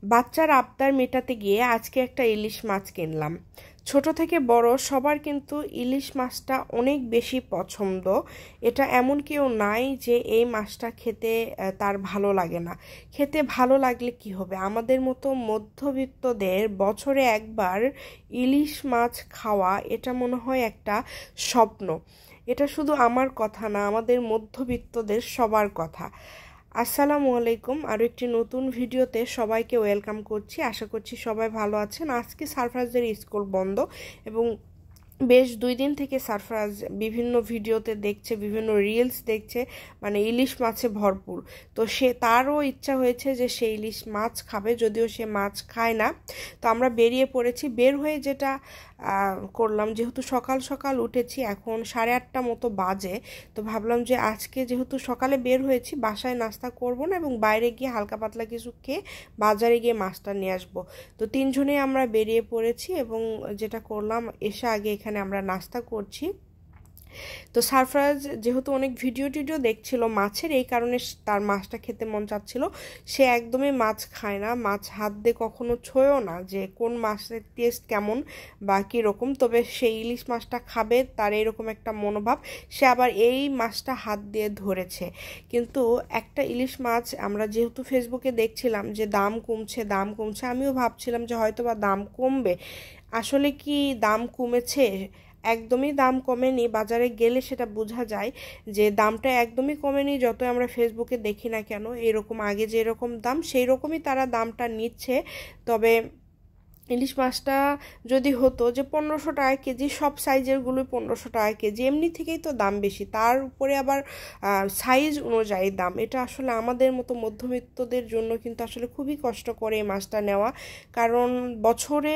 বাচ্চার আবদার মেটাতে গিয়ে আজকে একটা ইলিশ মাছ কিনলাম। ছোট থেকে বড় সবার কিন্তু ইলিশ মাছটা অনেক বেশি পছন্দ। এটা এমন কেউ নাই যে এই মাছটা খেতে তার ভালো লাগে না। খেতে ভালো লাগলে কি হবে, আমাদের মতো মধ্যবিত্তদের বছরে একবার ইলিশ মাছ খাওয়া এটা মনে হয় একটা স্বপ্ন। এটা শুধু আমার কথা না, আমাদের মধ্যবিত্তদের সবার কথা। আসসালামু আলাইকুম, আরও একটি নতুন ভিডিওতে সবাইকে ওয়েলকাম করছি। আশা করছি সবাই ভালো আছেন। আজকে সারফরাজদের স্কুল বন্ধ এবং বেশ 2 দিন থেকে সারফরাজ বিভিন্ন ভিডিওতে দেখছে, বিভিন্ন রিলস দেখছে, মানে ইলিশ মাছে ভরপুর। তো তারও ইচ্ছা হয়েছে যে সে ইলিশ মাছ খাবে, যদিও সে মাছ খায় না। তো আমরা বেরিয়ে পড়েছি। বের হয়ে যেটা করলাম, যেহেতু সকাল সকাল উঠেছি, এখন 8:30 মতো বাজে, তো ভাবলাম যে আজকে যেহেতু সকালে বের হয়েছি, বাসায় নাস্তা করব না এবং বাইরে গিয়ে হালকা পাতলা কিছু খেয়ে বাজারে গিয়ে মাছটা নিয়ে আসবো। তো 3জনেই আমরা বেরিয়ে পড়েছি এবং যেটা করলাম, এসে আগে এখানে আমরা নাস্তা করছি। তো সারফরাজ যেহেতু অনেক ভিডিও দেখছিল মাছের, এই কারণে তার মাছটা খেতে মন চাচ্ছিল। সে একদমই মাছ খায় না, মাছ হাত দিয়ে কখনো ছোঁয়ও না যে কোন মাছের টেস্ট কেমন বা কীরকম। তবে সে ইলিশ মাছটা খাবে, তার এরকম একটা মনোভাব। সে আবার এই মাছটা হাত দিয়ে ধরেছে। কিন্তু একটা ইলিশ মাছ আমরা যেহেতু ফেসবুকে দেখছিলাম যে দাম কমছে, আমিও ভাবছিলাম যে হয়তো বা দাম কমবে। আসলে কি দাম কমেছে? একদমই দাম কমেনি। বাজারে গেলে সেটা বোঝা যায় যে দামটা একদমই কমেনি। যতই আমরা ফেসবুকে দেখি না কেন, এরকম আগে যেরকম দাম সেই রকমই তারা দামটা নিচ্ছে। তবে ইলিশ মাছটা যদি হতো যে 1500 টাকা কেজি, সব সাইজেরগুলোই 1500 টাকা কেজি, এমনি থেকেই তো দাম বেশি, তার উপরে আবার সাইজ অনুযায়ী দাম। এটা আসলে আমাদের মতো মধ্যবিত্তদের জন্য কিন্তু আসলে খুবই কষ্ট করে এই মাছটা নেওয়া। কারণ বছরে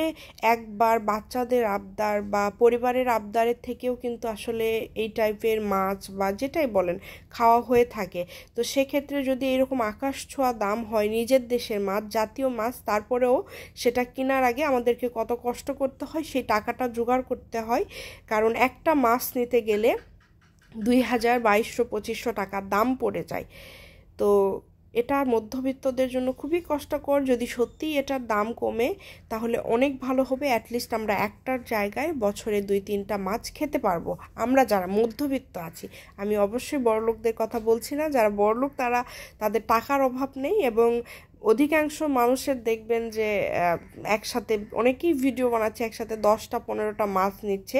একবার বাচ্চাদের আবদার বা পরিবারের আবদারের থেকেও কিন্তু আসলে এই টাইপের মাছ বা যেটাই বলেন খাওয়া হয়ে থাকে। তো সেক্ষেত্রে যদি এরকম আকাশ ছোঁয়া দাম হয় নিজের দেশের মাছ, জাতীয় মাছ, তারপরেও সেটা কেনার আগে আমাদেরকে কত কষ্ট করতে হয়, সেই টাকাটা জোগাড় করতে হয়। কারণ একটা মাছ নিতে গেলে 2000, 2200, 2500 টাকা দাম পড়ে যায়। তো এটা মধ্যবিত্তদের জন্য খুবই কষ্টকর। যদি সত্যিই এটার দাম কমে তাহলে অনেক ভালো হবে। অ্যাটলিস্ট আমরা একটার জায়গায় বছরে 2-3টা মাছ খেতে পারবো, আমরা যারা মধ্যবিত্ত আছি। আমি অবশ্যই বড়লোকদের কথা বলছি না। যারা বড়লোক তারা, তাদের টাকার অভাব নেই এবং অধিকাংশ মানুষের দেখবেন যে একসাথে অনেকেই ভিডিও বানাচ্ছে, একসাথে 10টা 15টা মাছ নিচ্ছে।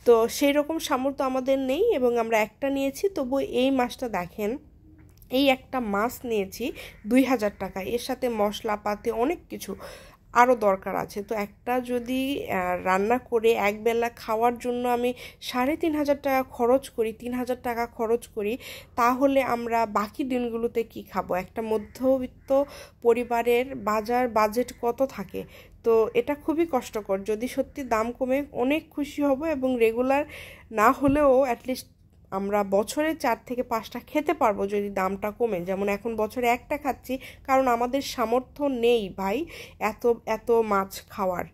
তো সেই রকম সামর্থ্য আমাদের নেই এবং আমরা একটা নিয়েছি। তবু এই মাছটা দেখেন, এই একটা মাছ নিয়েছি 2000 টাকা। এর সাথে মশলাপাতি অনেক কিছু আরও দরকার আছে। তো একটা যদি রান্না করে একবেলা খাওয়ার জন্য আমি 3500 টাকা খরচ করি, 3000 টাকা খরচ করি, তাহলে আমরা বাকি দিনগুলোতে কি খাবো? একটা মধ্যবিত্ত পরিবারের বাজেট কত থাকে? তো এটা খুবই কষ্টকর। যদি সত্যি দাম কমে অনেক খুশি হব এবং রেগুলার না হলেও অ্যাটলিস্ট আমরা বছরে 4 থেকে 5টা খেতে পারবো যদি দামটা কমে। যেমন এখন বছরে একটা খাচ্ছি, কারণ আমাদের সামর্থ্য নেই ভাই এত এত মাছ খাওয়ার।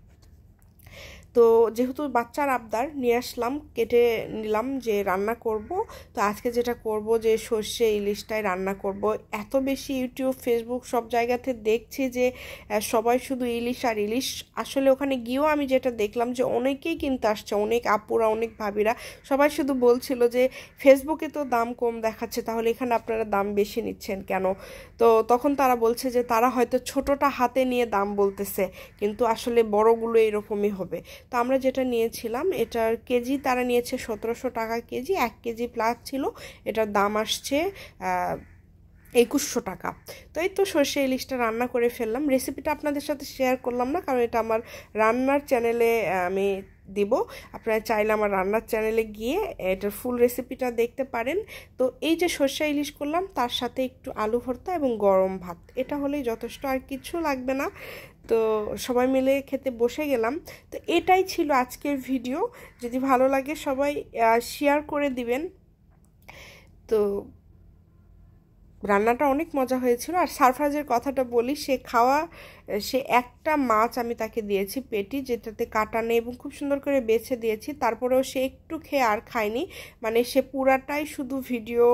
তো যেহেতু বাচ্চার আবদার, নিয়ে আসলাম, কেটে নিলাম যে রান্না করব। তো আজকে যেটা করব যে সর্ষে ইলিশটাই রান্না করব। এত বেশি ইউটিউব, ফেসবুক সব জায়গাতে দেখছি যে সবাই শুধু ইলিশ আর ইলিশ। আসলে ওখানে গিয়েও আমি যেটা দেখলাম যে অনেকেই কিনতে আসছে, অনেক আপুরা, অনেক ভাবিরা, সবাই শুধু বলছিল যে ফেসবুকে তো দাম কম দেখাচ্ছে, তাহলে এখানে আপনারা দাম বেশি নিচ্ছেন কেন? তো তখন তারা বলছে যে তারা হয়তো ছোটটা হাতে নিয়ে দাম বলতেছে, কিন্তু আসলে বড়গুলো এরকমই হবে। তো আমরা যেটা নিয়েছিলাম, এটার কেজি তারা নিয়েছে 1700 টাকা কেজি, 1 কেজি প্লাস ছিল। এটার দাম আসছে 2100 টাকা। তো এই তো সর্ষে ইলিশটা রান্না করে ফেললাম। রেসিপিটা আপনাদের সাথে শেয়ার করলাম না, কারণ এটা আমার রান্নার চ্যানেলে আমি দিব। আপনারা চাইলে আমার রান্নার চ্যানেলে গিয়ে এটার ফুল রেসিপিটা দেখতে পারেন। তো এই যে সর্ষে ইলিশ করলাম, তার সাথে একটু আলু ভর্তা এবং গরম ভাত, এটা হলেই যথেষ্ট, আর কিছু লাগবে না। তো সবাই মিলে খেতে বসে গেলাম। তো এটাই ছিল আজকের ভিডিও। যদি ভালো লাগে সবাই শেয়ার করে দিবেন। তো রান্নাটা অনেক মজা হয়েছিল। আর সারফরাজের কথাটা বলি, সে একটা মাছ আমি তাকে দিয়েছি পেটি, যেটাতে কাটা নেই, এবং খুব সুন্দর করে বেছে দিয়েছি, তারপরেও সে একটু খেয়ে আর খায়নি। মানে সে পুরাটাই শুধু ভিডিও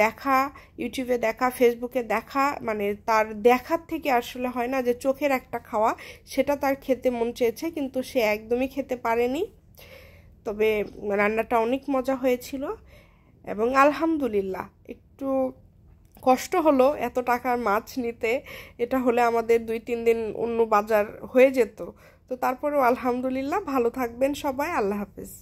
দেখা, ইউটিউবে দেখা, ফেসবুকে দেখা, মানে তার দেখার থেকে আসলে হয় না যে চোখের একটা খাওয়া, সেটা তার খেতে মন চেয়েছে, কিন্তু সে একদমই খেতে পারেনি। তবে রান্নাটা অনেক মজা হয়েছিল, এবং আলহামদুলিল্লাহ একটু কষ্ট হলো এত টাকার মাছ নিতে। এটা হলে আমাদের 2-3 দিন অন্য বাজার হয়ে যেত। তো তারপরেও আলহামদুলিল্লাহ। ভালো থাকবেন সবাই, আল্লাহ হাফেজ।